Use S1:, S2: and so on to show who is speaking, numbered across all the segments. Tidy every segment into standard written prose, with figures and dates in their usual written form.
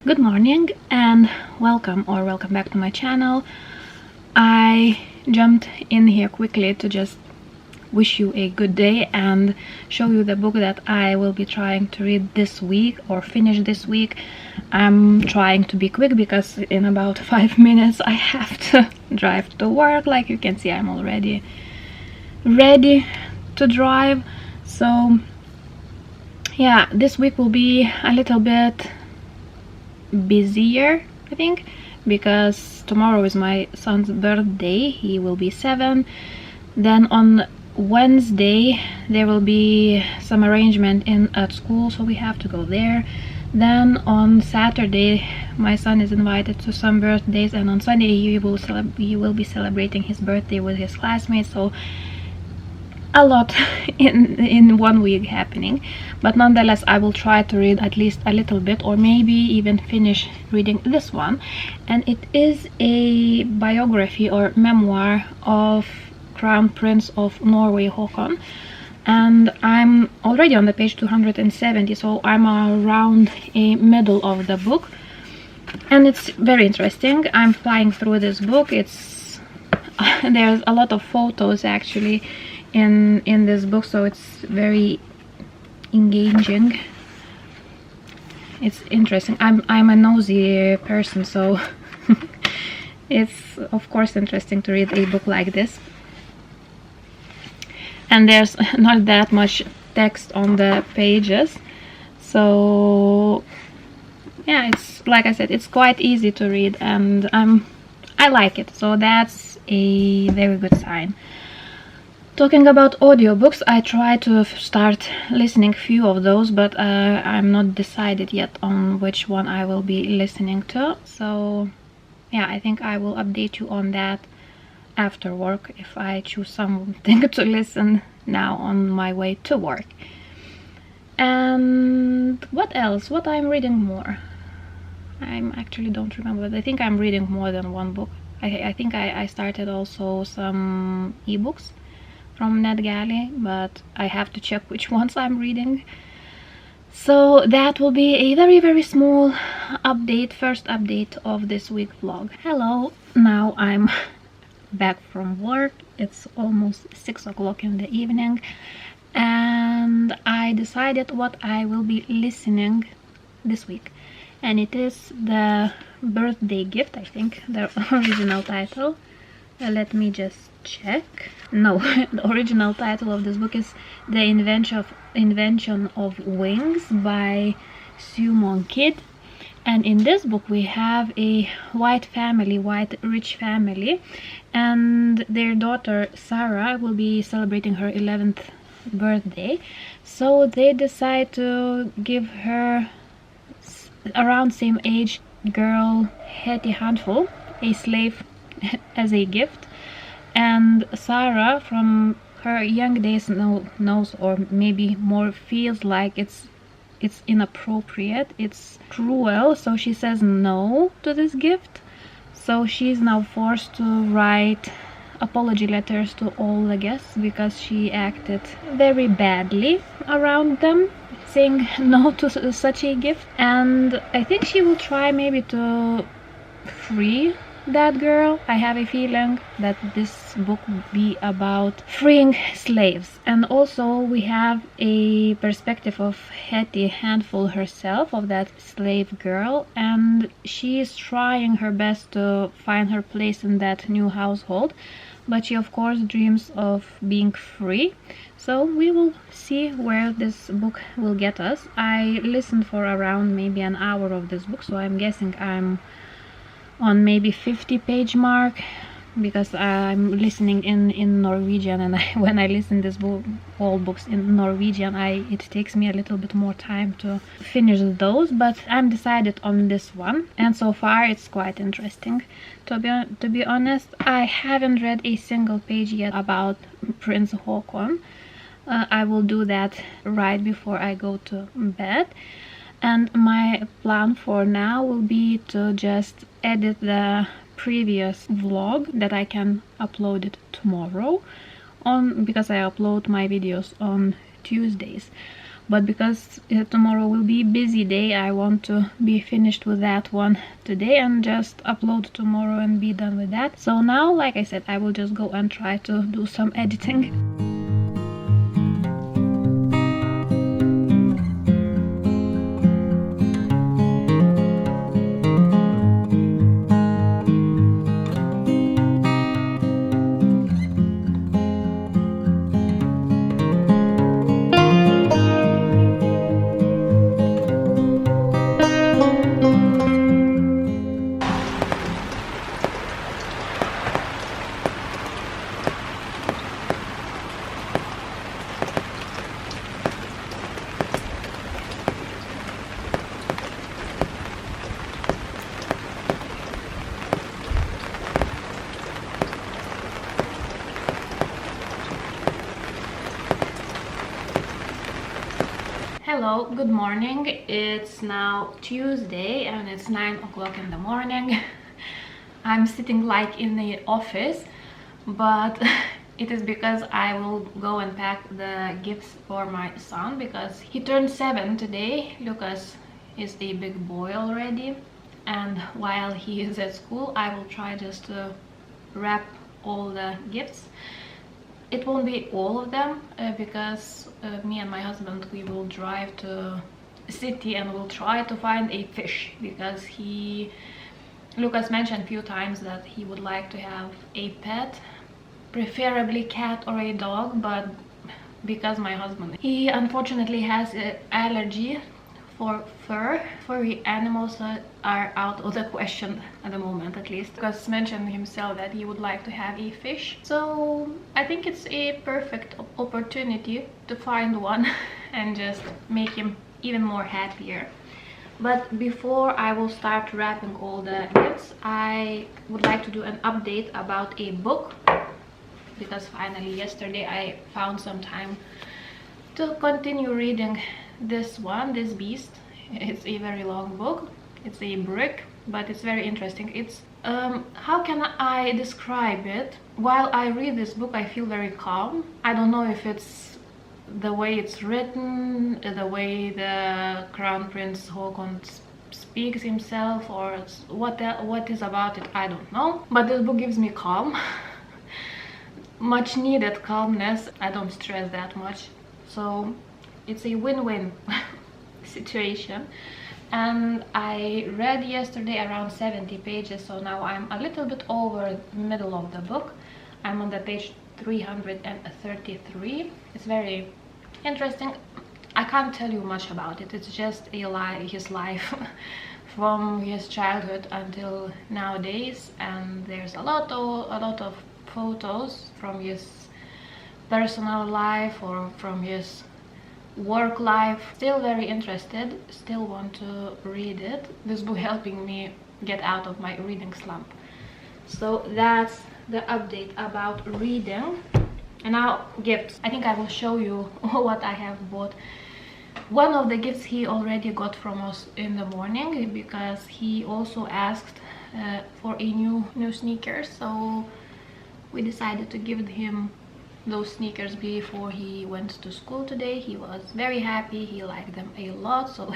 S1: Good morning and welcome back to my channel. I jumped in here quickly to just wish you a good day and show you the book that I will be trying to read this week or finish this week. I'm trying to be quick because in about 5 minutes I have to drive to work. Like you can see, I'm already ready to drive. So yeah, this week will be a little bit busier, I think, because tomorrow is my son's birthday. He will be 7. Then on Wednesday there will be some arrangement at school, so we have to go there. Then on Saturday my son is invited to some birthdays, and on Sunday he will be celebrating his birthday with his classmates. So a lot in 1 week happening, but nonetheless I will try to read at least a little bit, or maybe even finish reading this one. And it is a biography or memoir of Crown Prince of Norway, Haakon, and I'm already on the page 270, so I'm around a middle of the book, and it's very interesting. I'm flying through this book. It's there's a lot of photos actually in this book, so it's very engaging. It's interesting. I'm a nosy person, so it's of course interesting to read a book like this. And there's not that much text on the pages, so yeah, it's like I said, it's quite easy to read, and I like it, so that's a very good sign. Talking about audiobooks, I try to start listening few of those, but I'm not decided yet on which one I will be listening to. So yeah, I think I will update you on that after work if I choose something to listen now on my way to work. And what else? What I'm reading more? I actually don't remember, but I think I'm reading more than one book. I think I started also some ebooks from NetGalley, but I have to check which ones I'm reading. So that will be a very small update, first update of this week vlog. Hello, now I'm back from work. It's almost 6 o'clock in the evening, and I decided what I will be listening this week, and it is The Birthday Gift, I think, the original title. Let me just check. No, the original title of this book is The Invention of Wings by Summon Kid. And in this book we have a white rich family, and their daughter Sarah will be celebrating her 11th birthday. So they decide to give her around same age girl Hetty Handful a slave as a gift. And Sarah from her young days knows, or maybe more feels like it's inappropriate, it's cruel, so she says no to this gift. So she's now forced to write apology letters to all the guests because she acted very badly around them, saying no to such a gift. And I think she will try maybe to free that girl. I have a feeling that this book will be about freeing slaves. And also we have a perspective of Hetty Handful herself, of that slave girl, and she is trying her best to find her place in that new household, but she of course dreams of being free. So we will see where this book will get us. I listened for around maybe an hour of this book, so I'm guessing I'm on maybe 50-page mark, because I'm listening in Norwegian, and when I listen this book, all books in Norwegian, it takes me a little bit more time to finish those, but I'm decided on this one, and so far it's quite interesting. To be honest, I haven't read a single page yet about Prince Haakon. I will do that right before I go to bed. And my plan for now will be to just edit the previous vlog that I can upload it tomorrow on, because I upload my videos on Tuesdays. but because tomorrow will be a busy day, I want to be finished with that one today and just upload tomorrow and be done with that. So now, like I said, I will just go and try to do some editing. Hello, good morning. It's now Tuesday and it's 9 o'clock in the morning. I'm sitting like in the office, but it is because I will go and pack the gifts for my son because he turned 7 today. Lucas is a big boy already, and while he is at school, I will try just to wrap all the gifts. It won't be all of them because me and my husband, we will drive to the city and we'll try to find a fish because Lucas mentioned a few times that he would like to have a pet, preferably cat or a dog, but because my husband, he unfortunately has an allergy for furry animals are out of the question at the moment, at least. Lucas mentioned himself that he would like to have a fish, so I think it's a perfect opportunity to find one and just make him even more happier. But before I will start wrapping all the gifts, I would like to do an update about a book, because finally yesterday I found some time to continue reading this beast. It's a very long book. It's a brick, but it's very interesting. It's how can I describe it? While I read this book, I feel very calm. I don't know if it's the way it's written, the way the Crown Prince Haakon speaks himself, or what is about it, I don't know. But this book gives me calm. Much needed calmness. I don't stress that much, so it's a win-win situation. And I read yesterday around 70 pages, so now I'm a little bit over the middle of the book. I'm on the page 333. It's very interesting. I can't tell you much about it. It's just his life from his childhood until nowadays, and there's a lot of photos from his personal life or from his work life. Still very interested, still want to read it. This book helping me get out of my reading slump. So that's the update about reading. And now gifts. I think I will show you what I have bought. One of the gifts he already got from us in the morning because he also asked for a new sneakers, so we decided to give him those sneakers before he went to school today. He was very happy, he liked them a lot, so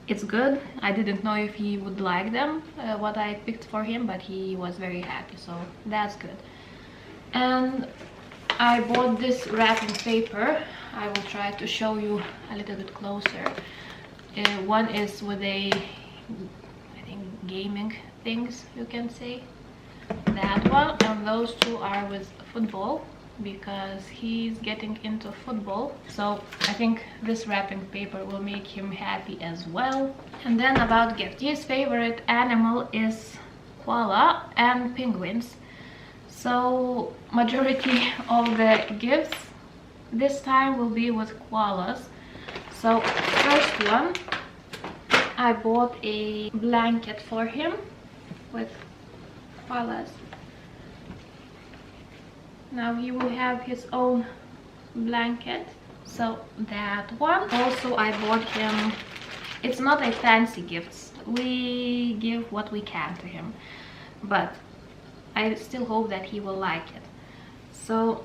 S1: it's good. I didn't know if he would like them, what I picked for him, but he was very happy, so that's good. And I bought this wrapping paper. I will try to show you a little bit closer. One is with I think gaming things, you can say, that one, and those two are with football because he's getting into football, so I think this wrapping paper will make him happy as well. And then about gifts, his favorite animal is koala and penguins, so majority of the gifts this time will be with koalas. So first one, I bought a blanket for him with koalas. Now he will have his own blanket, so that one. Also I bought him, it's not a fancy gift, we give what we can to him, but I still hope that he will like it. So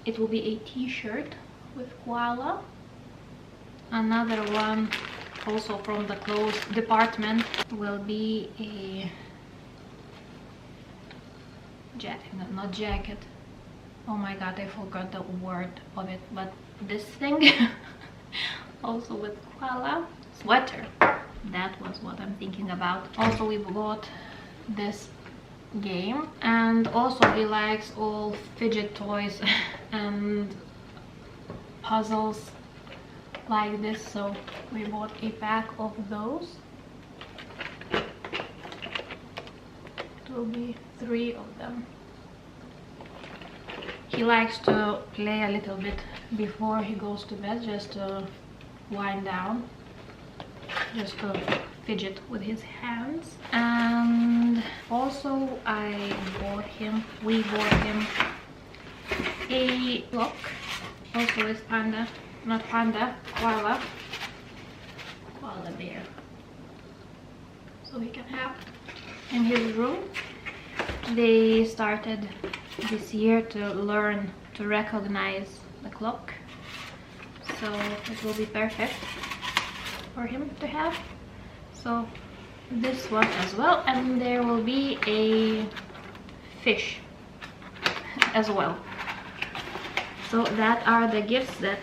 S1: it will be a t-shirt with koala, another one also from the clothes department will be a jacket, no, not jacket. Oh my god, I forgot the word of it, but this thing also with koala sweater. That was what I'm thinking about. Also, we bought this game, and also he likes all fidget toys and puzzles like this, so we bought a pack of those. It will be 3 of them. He likes to play a little bit before he goes to bed, just to wind down, just to fidget with his hands. And also we bought him a clock, also with panda, not panda, koala bear, so he can have in his room. They started this year to learn to recognize the clock, so it will be perfect for him to have. So this one as well, and there will be a fish as well. So that are the gifts that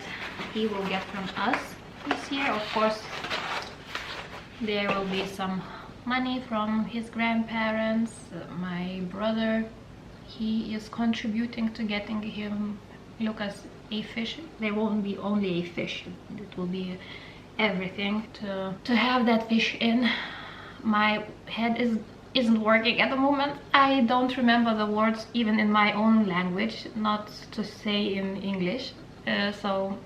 S1: he will get from us this year. Of course, there will be some money from his grandparents. My brother, he is contributing to getting him Lucas a fish. There won't be only a fish, it will be everything to have that fish in. My head isn't working at the moment. I don't remember the words even in my own language, not to say in English, so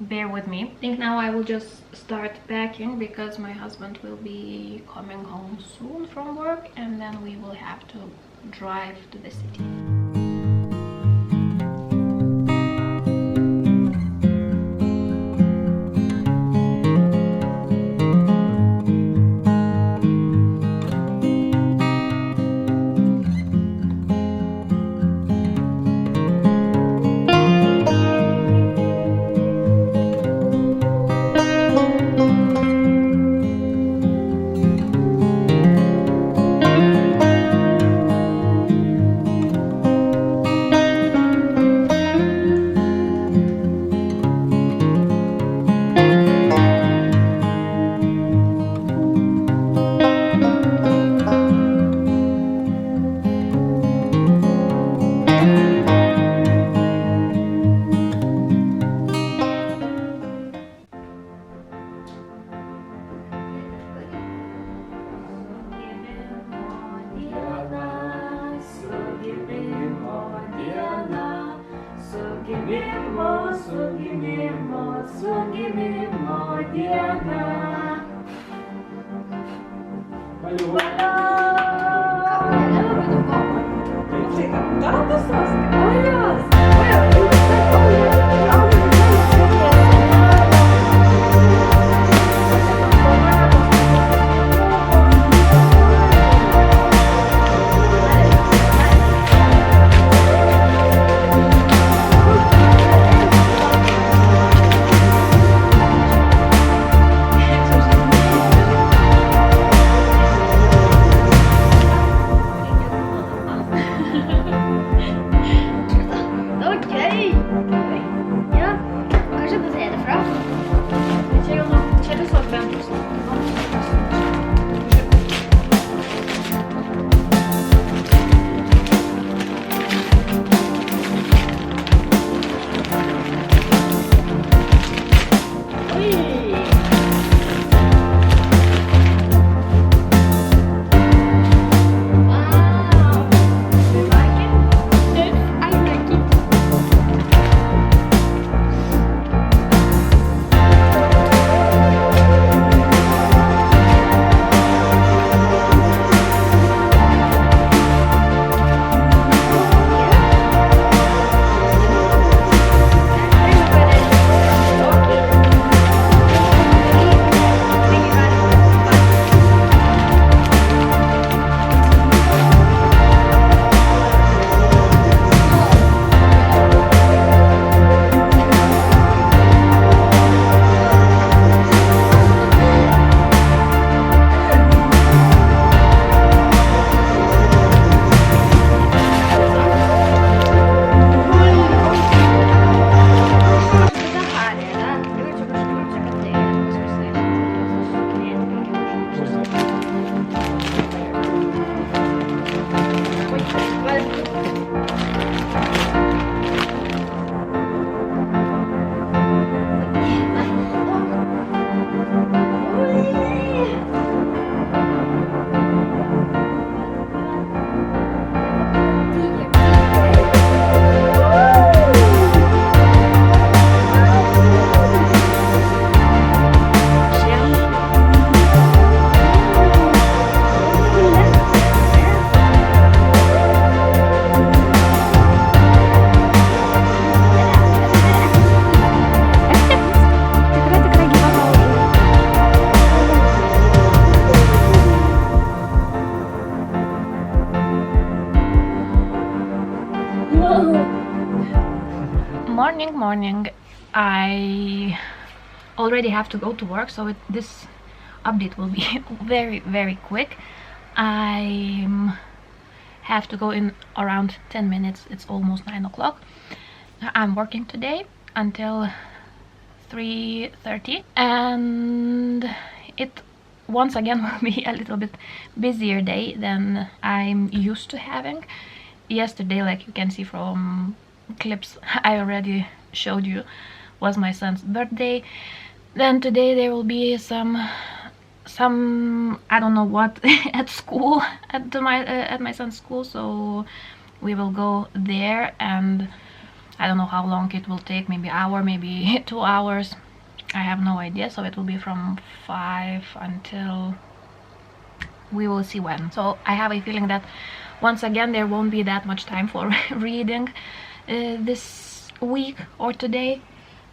S1: bear with me. I think now I will just start packing, because my husband will be coming home soon from work, and then we will have to drive to the city. morning. I already have to go to work, so this update will be very quick. I have to go in around 10 minutes. It's almost 9 o'clock. I'm working today until 3:30, and it once again will be a little bit busier day than I'm used to having. Yesterday, like you can see from clips I already showed you, was my son's birthday. Then today there will be some I don't know what at school, at my son's school, so we will go there, and I don't know how long it will take, maybe hour, maybe 2 hours, I have no idea. So it will be from 5 until we will see when. So I have a feeling that once again there won't be that much time for reading this week or today,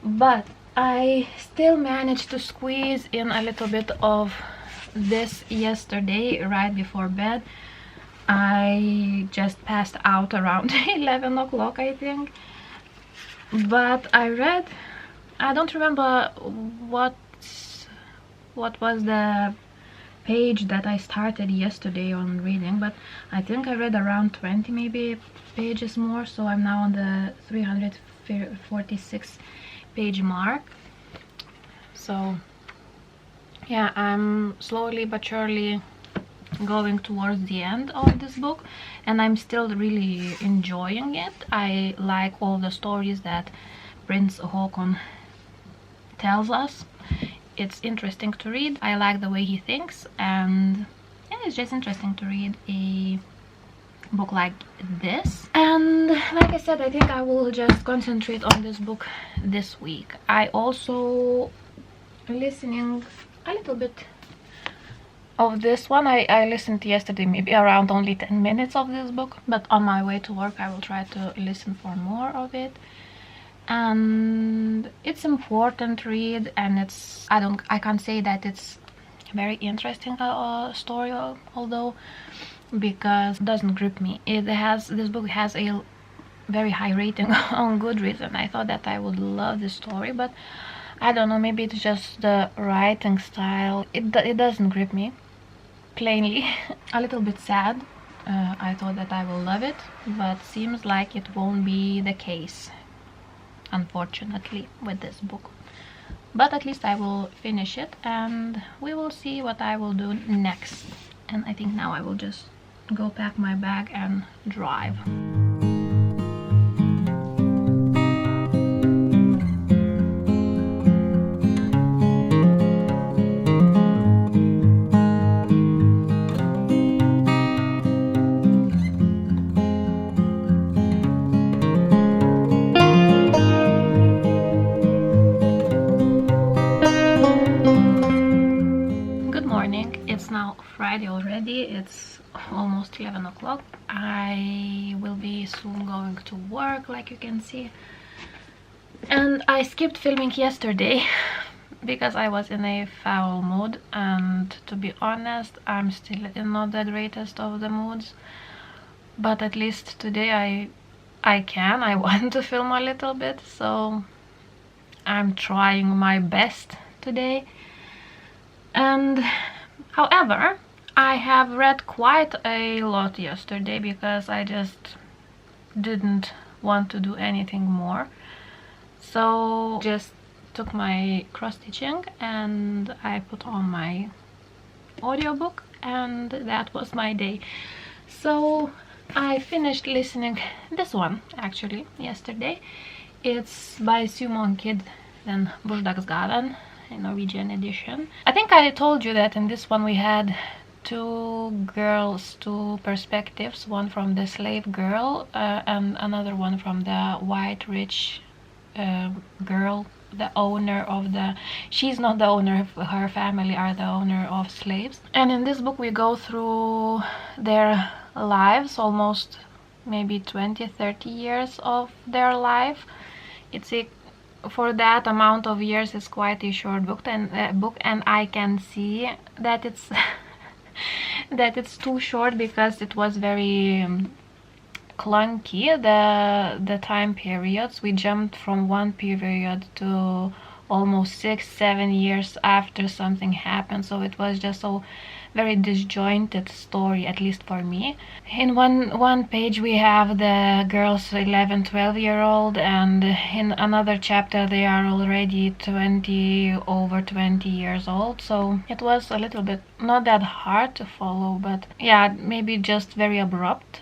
S1: but I still managed to squeeze in a little bit of this yesterday right before bed. I just passed out around 11 o'clock, I think, but I read, I don't remember what was the page that I started yesterday on reading, but I think I read around 20 maybe pages more, so I'm now on the 346 page mark. So yeah, I'm slowly but surely going towards the end of this book, and I'm still really enjoying it. I like all the stories that Prince Haakon tells us. It's interesting to read. I like the way he thinks, and yeah, it's just interesting to read a book like this. And like I said, I think I will just concentrate on this book this week. I also listening a little bit of this one. I listened yesterday maybe around only 10 minutes of this book, but on my way to work I will try to listen for more of it. And it's important read, and it's I can't say that it's very interesting story, although, because it doesn't grip me. This book has a very high rating on Goodreads, and I thought that I would love this story, but I don't know, maybe it's just the writing style. It doesn't grip me, plainly. A little bit sad. I thought that I will love it, but seems like it won't be the case, unfortunately, with this book. But at least I will finish it, and we will see what I will do next. And I think now I will just go pack my bag and drive. It's now Friday already. It's almost 11 o'clock. I will be soon going to work, like you can see. And I skipped filming yesterday because I was in a foul mood, and to be honest, I'm still in not the greatest of the moods. But at least today I want to film a little bit, so I'm trying my best today. And however, I have read quite a lot yesterday because I just didn't want to do anything more. So just took my cross stitching and I put on my audiobook, and that was my day. So I finished listening this one actually yesterday. It's by Simon Kyd and Bursdagsgaven, a Norwegian edition. I think I told you that in this one we had two girls, two perspectives, one from the slave girl and another one from the white rich girl, the owner of the, she's not the owner, her family are the owner of slaves. And in this book we go through their lives, almost maybe 20-30 years of their life. It's a, for that amount of years, it's quite a short book, and I can see that it's that it's too short because it was very clunky, the time periods. We jumped from one period to almost 6-7 years after something happened, so it was just so very disjointed story, at least for me. In one page we have the girls 11-12 year old, and in another chapter they are already over 20 years old, so it was a little bit not that hard to follow, but yeah, maybe just very abrupt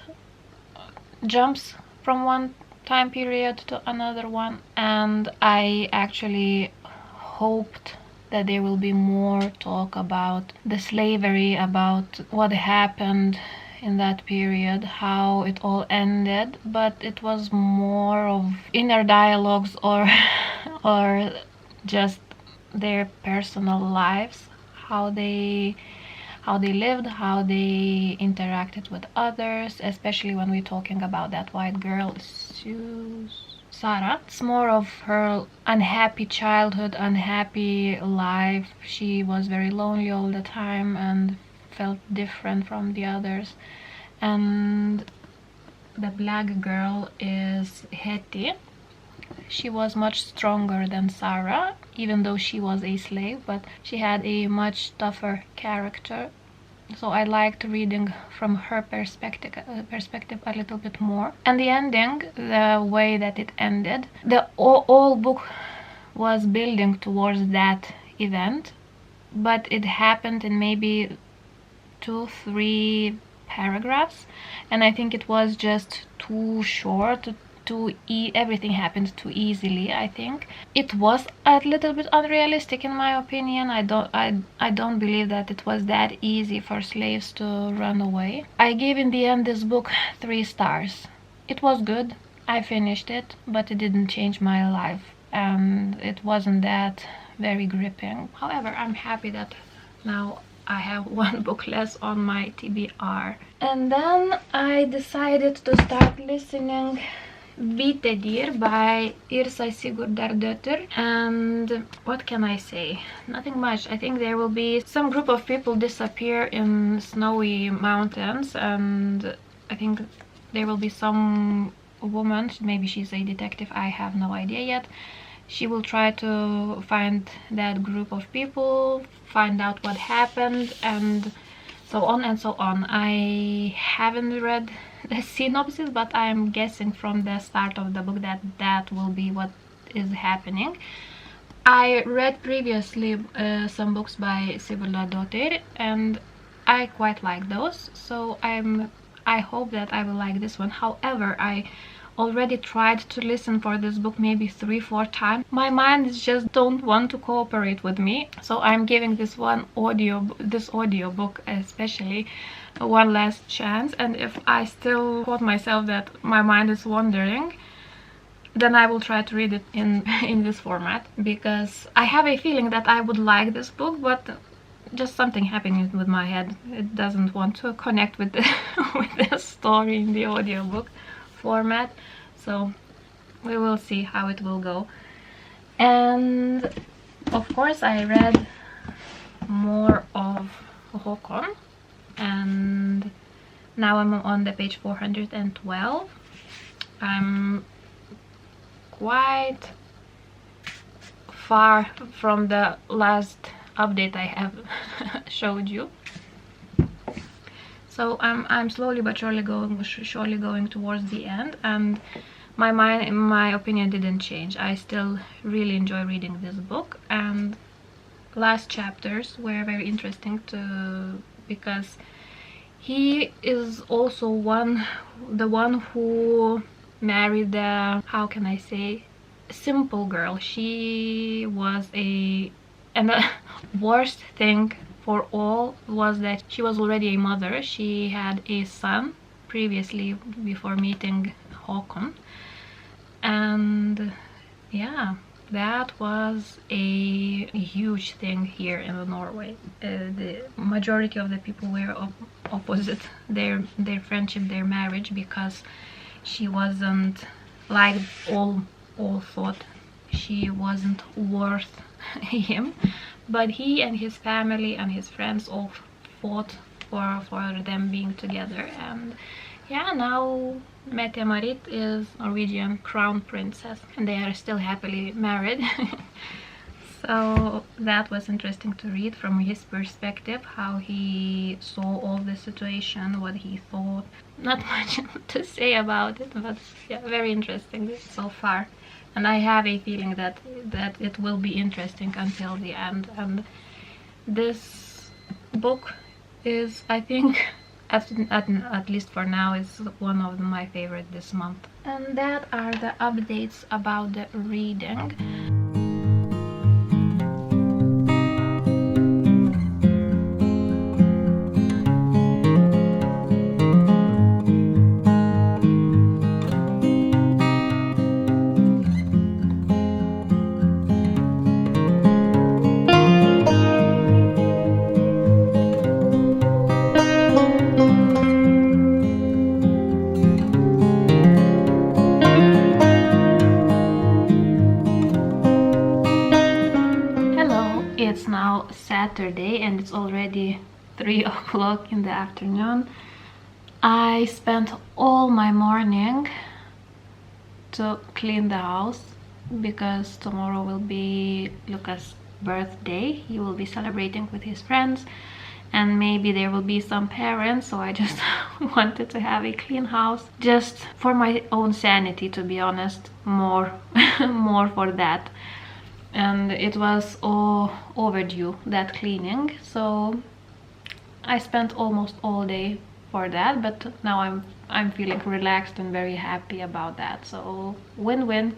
S1: jumps from one time period to another one. And I actually hoped that there will be more talk about the slavery, about what happened in that period, how it all ended, but it was more of inner dialogues or or just their personal lives, how they lived, how they interacted with others, especially when we're talking about that white girl, Sarah. It's more of her unhappy childhood, unhappy life. She was very lonely all the time and felt different from the others. And the black girl is Hetty. She was much stronger than Sarah, even though she was a slave, but she had a much tougher character. So I liked reading from her perspective a little bit more. And the ending, the way that it ended, the whole book was building towards that event, but it happened in maybe 2-3 paragraphs, and I think it was just too short. Everything happened too easily. I think it was a little bit unrealistic in my opinion. I don't believe that it was that easy for slaves to run away. I gave in the end this book 3 stars. It was good, I finished it, but it didn't change my life and it wasn't that very gripping. However, I'm happy that now I have 1 book less on my TBR. And then I decided to start listening Vitedir by Irsa Sigurdardottir, and what can I say? Nothing much. I think there will be some group of people disappear in snowy mountains, and I think there will be some woman, maybe she's a detective, I have no idea yet. She will try to find that group of people, find out what happened, and so on and so on. I haven't read the synopsis, but I'm guessing from the start of the book that that will be what is happening. I read previously some books by Sigurdardottir and I quite like those, so I hope that I will like this one. However, I already tried to listen for this book maybe 3-4 times. My mind is just don't want to cooperate with me, so I'm giving this audio book especially one last chance, and if I still caught myself that my mind is wandering, then I will try to read it in this format, because I have a feeling that I would like this book, but just something happening with my head. It doesn't want to connect with the with the story in the audiobook format, so we will see how it will go. And of course I read more of Håkon, and now I'm on the page 412. I'm quite far from the last update I have showed you, so I'm slowly but surely going towards the end, and my opinion didn't change. I still really enjoy reading this book, and last chapters were very interesting too, because he is also the one who married the, how can I say, simple girl. She was and the worst thing for all was that she was already a mother. She had a son previously before meeting Håkon, and yeah, that was a huge thing here in Norway. The majority of the people were opposite their friendship, their marriage, because she wasn't, like all thought she wasn't worth him, but he and his family and his friends all fought for them being together. And yeah, now Mette-Marit is Norwegian crown princess and they are still happily married. So that was interesting to read from his perspective, how he saw all the situation, what he thought. Not much to say about it, but yeah, very interesting so far. And I have a feeling that it will be interesting until the end. And this book is, I think, at least for now, is one of my favorite this month. And that are the updates about the reading. It's now Saturday and it's already 3 o'clock in the afternoon. I spent all my morning to clean the house because tomorrow will be Lucas' birthday. He will be celebrating with his friends and maybe there will be some parents, so I just wanted to have a clean house just for my own sanity, to be honest, more for that. And it was all overdue, that cleaning, so I spent almost all day for that, but now I'm feeling relaxed and very happy about that, so win-win.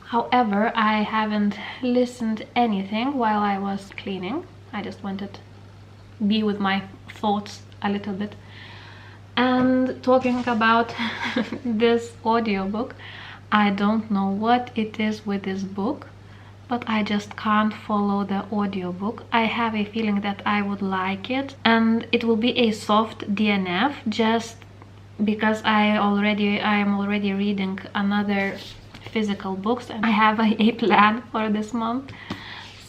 S1: However, I haven't listened anything while I was cleaning. I just wanted to be with my thoughts a little bit. And talking about this audiobook, I don't know what it is with this book, but I just can't follow the audiobook. I have a feeling that I would like it, and it will be a soft DNF just because I am already reading another physical books and I have a plan for this month.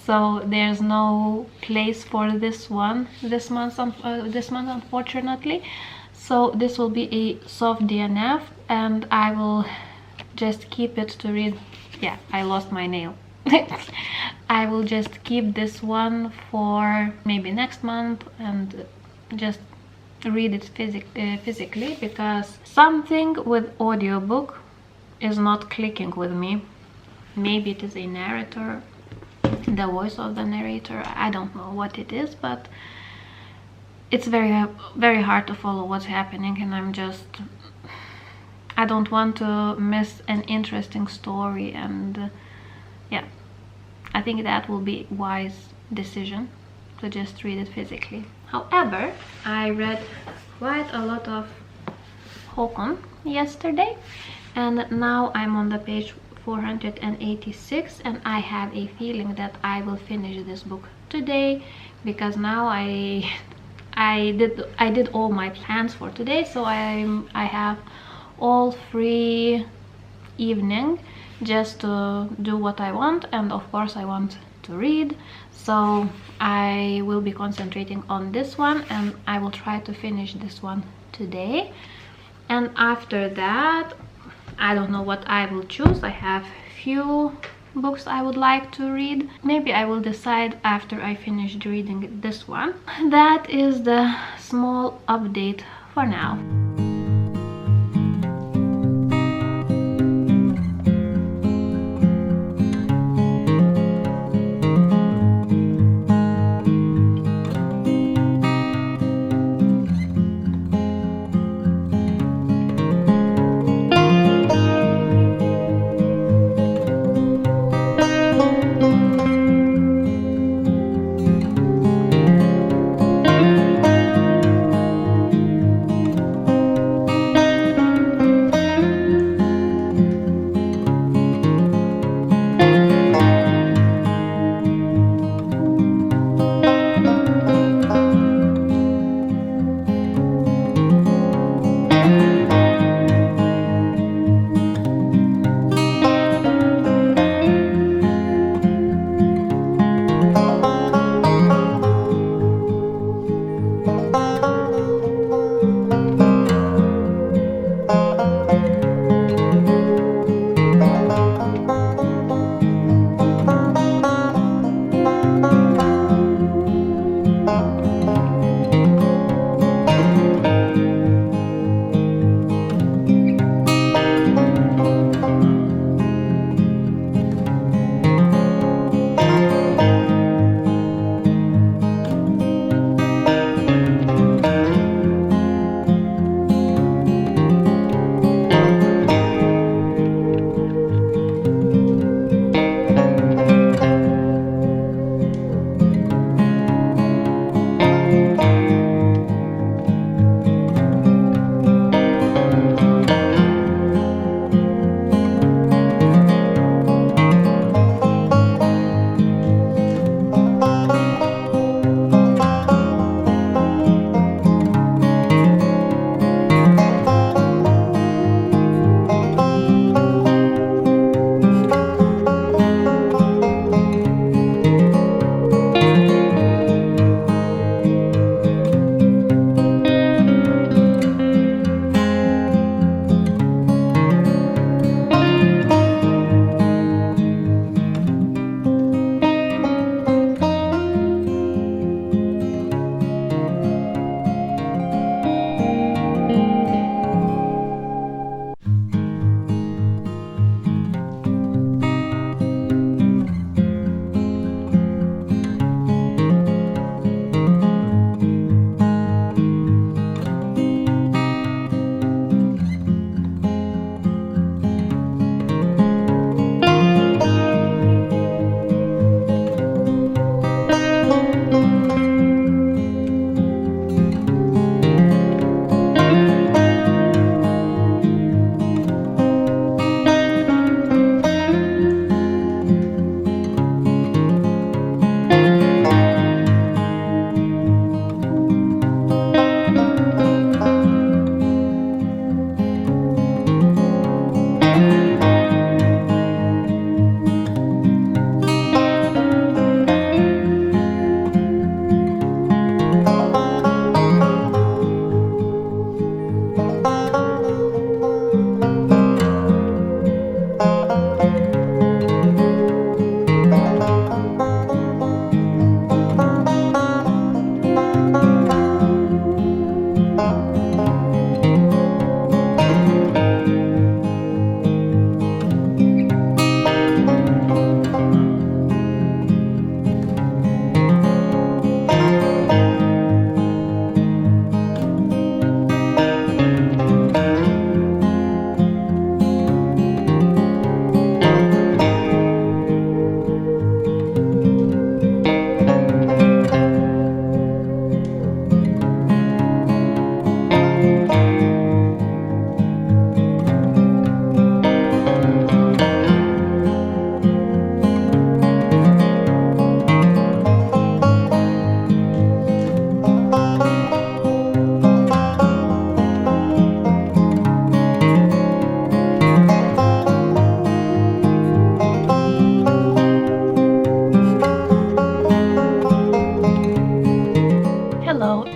S1: So there's no place for this one this month unfortunately. So this will be a soft DNF and I will just keep it to read. Yeah, I lost my nail. I will just keep this one for maybe next month and just read it physically, because something with audiobook is not clicking with me. Maybe it is a narrator, the voice of the narrator, I don't know what it is, but it's very hard to follow what's happening, and I don't want to miss an interesting story, and yeah, I think that will be a wise decision to just read it physically. However, I read quite a lot of Håkon yesterday, and now I'm on the page 486, and I have a feeling that I will finish this book today, because now I did all my plans for today, so I have all free evening just to do what I want, and of course I want to read, so I will be concentrating on this one and I will try to finish this one today. And after that, I don't know what I will choose. I have few books I would like to read. Maybe I will decide after I finish reading this one. That is the small update for now.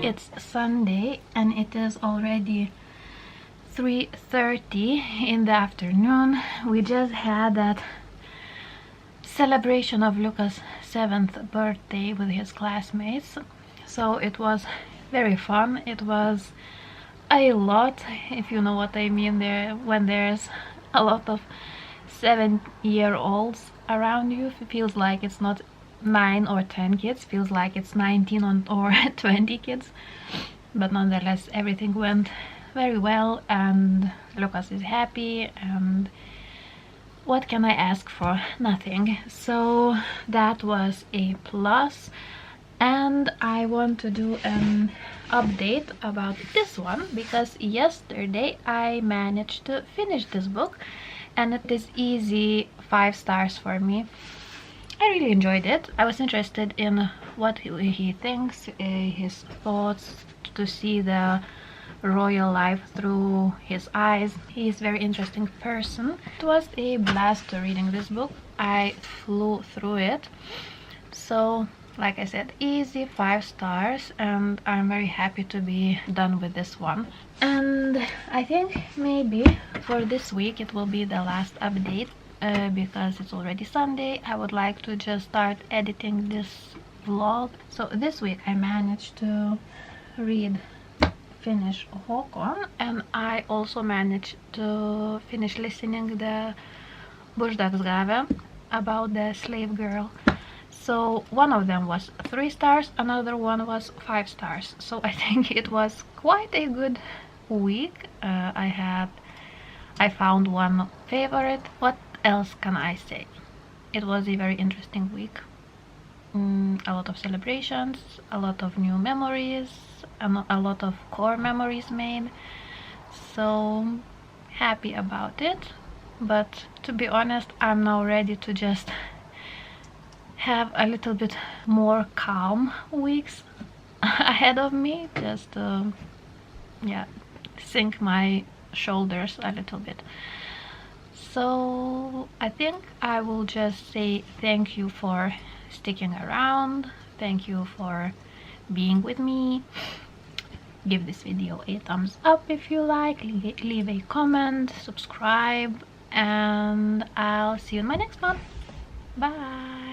S1: It's Sunday and it is already 3:30 in the afternoon. We just had that celebration of Lucas' 7th birthday with his classmates, so it was very fun. It was a lot, if you know what I mean, there when there's a lot of 7-year-olds around you. It feels like it's not 9 or 10 kids, feels like it's 19 or 20 kids, but nonetheless everything went very well and Lucas is happy, and what can I ask for? Nothing. So that was a plus. And I want to do an update about this one because yesterday I managed to finish this book and it is easy 5 stars for me. I really enjoyed it. I was interested in what he thinks, his thoughts, to see the royal life through his eyes. He's a very interesting person. It was a blast reading this book. I flew through it. So like I said, easy 5 stars, and I'm very happy to be done with this one. And I think maybe for this week it will be the last update because it's already Sunday. I would like to just start editing this vlog. So this week I managed to finish Håkon, and I also managed to finish listening the Bursdagsgave about the slave girl. So one of them was 3 stars, another one was 5 stars. So I think it was quite a good week. I found one favorite. What else can I say? It was a very interesting week. A lot of celebrations, a lot of new memories, a lot of core memories made. So happy about it. But to be honest, I'm now ready to just have a little bit more calm weeks ahead of me, just yeah, sink my shoulders a little bit. So I think I will just say thank you for sticking around, thank you for being with me. Give this video a thumbs up if you like, leave a comment, subscribe, and I'll see you in my next one. Bye.